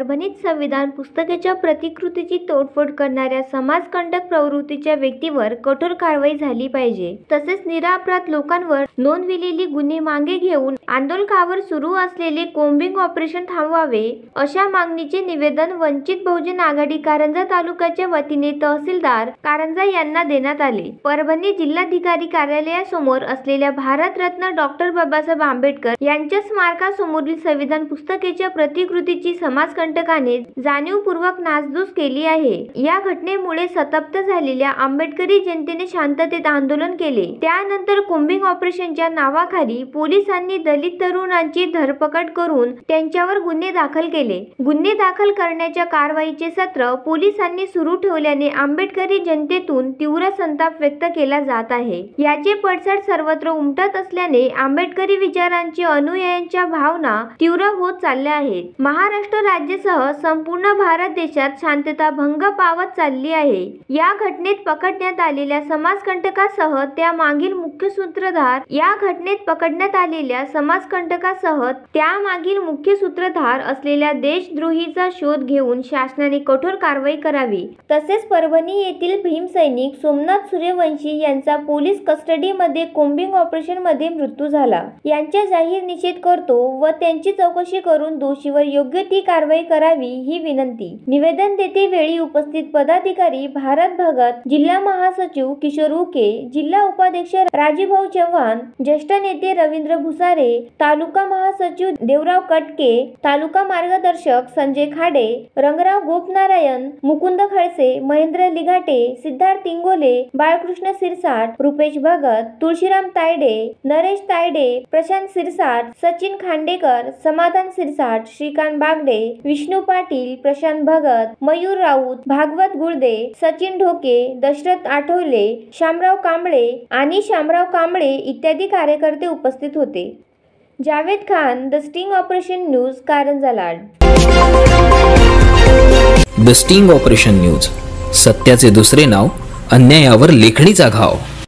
परभणीत संविधान पुस्तकाच्या प्रतिकृतीची तोडफोड करणाऱ्या समाजकंटक प्रवृत्तीच्या व्यक्तीवर कठोर कारवाई झाली पाहिजे। तसेच निरपराध लोकांवर नोंदविलेली गुन्हे मागे घेऊन आंदोलकावर सुरू असलेले कोम्बिंग ऑपरेशन थांबवावे, अशा मागणीचे निवेदन वंचित बहुजन आघाडी कारंजा तालुक्याच्या वतीने तहसीलदार कारंजा यांना देण्यात आले। परभणी जिल्हाधिकारी कार्यालयासमोर असलेल्या भारतरत्न डॉक्टर बाबासाहेब आंबेडकर यांच्या स्मारकासमोरील संविधान पुस्तकाच्या प्रतिकृतीची समाजकंटकाने जाणीवपूर्वक नासधूस केली आहे। या घटनेमुळे संतप्त झालेल्या आंबेडकरी जनतेने शांततेत आंदोलन केले। त्यानंतर कोम्बिंग ऑपरेशनच्या नावाखाली पोलिसांनी दलित तरुणांची धरपकड करून त्यांच्यावर गुन्हे दाखल केले। गुन्हे दाखल करण्याच्या कारवाईचे सत्र पोलिसांनी सुरू ठेवल्याने आंबेडकरी जनतेतून तीव्र संताप व्यक्त केला जात आहे। याचे पडसाद सर्वत्र उमटत असल्याने आंबेडकरी विचारांची अनुयायांच्या भावना तीव्र होत चालल्या आहेत। महाराष्ट्र राज्यासह संपूर्ण भारत देशात शांतता भंग पावत चालली आहे। या घटनेत पकडण्यात आलेल्या समाजकंटकासह त्यामागील मुख्य सूत्रधार असलेल्या देशद्रोहीचा शोध घेऊन शासनाने कठोर कारवाई करावी। तसेच परभणी येथील भीमसैनिक सोमनाथ सूर्यवंशी यांचा पोलीस कस्टडीमध्ये कोम्बिंग ऑपरेशनमध्ये मृत्यू झाला, यांचा जाहीर निषेध करतो व त्यांची चौकशी करून दोषीवर योग्य ती कारवाई करावी ही विनंती। निवेदन देते वेळी उपस्थित पदाधिकारी भारत भगत, जिल्हा महासचिव किशोर उके, जिल्हा उपाध्यक्ष राजीभाऊ चव्हाण, ज्येष्ठ नेते रवींद्र भुसारे, तालुका महासचिव देवराव कटके, तालुका मार्गदर्शक संजय खाडे, रंगराव गोपनारायण, मुकुंद खळसे, महेंद्र लिघाटे, सिद्धार्थ इंगोले, बाळकृष्ण सिरसाट, रुपेश भगत, तुळशीराम तायडे, नरेश तायडे, प्रशांत सिरसाट, सचिन खांडेकर, समाधान सिरसाट, श्रीकांत बागडे, विष्णू पाटील, प्रशांत भगत, मयूर राऊत, भागवत गुळदे, सचिन ढोके, दशरथ आठवले, शामराव कांबळे इत्यादी कार्यकर्ते उपस्थित होते। Javed Khan, the sting operation news, Karanja Lad. The sting operation news, सत्याचे दुसरे नाव, अन्यायावर लेखणीचा घाव।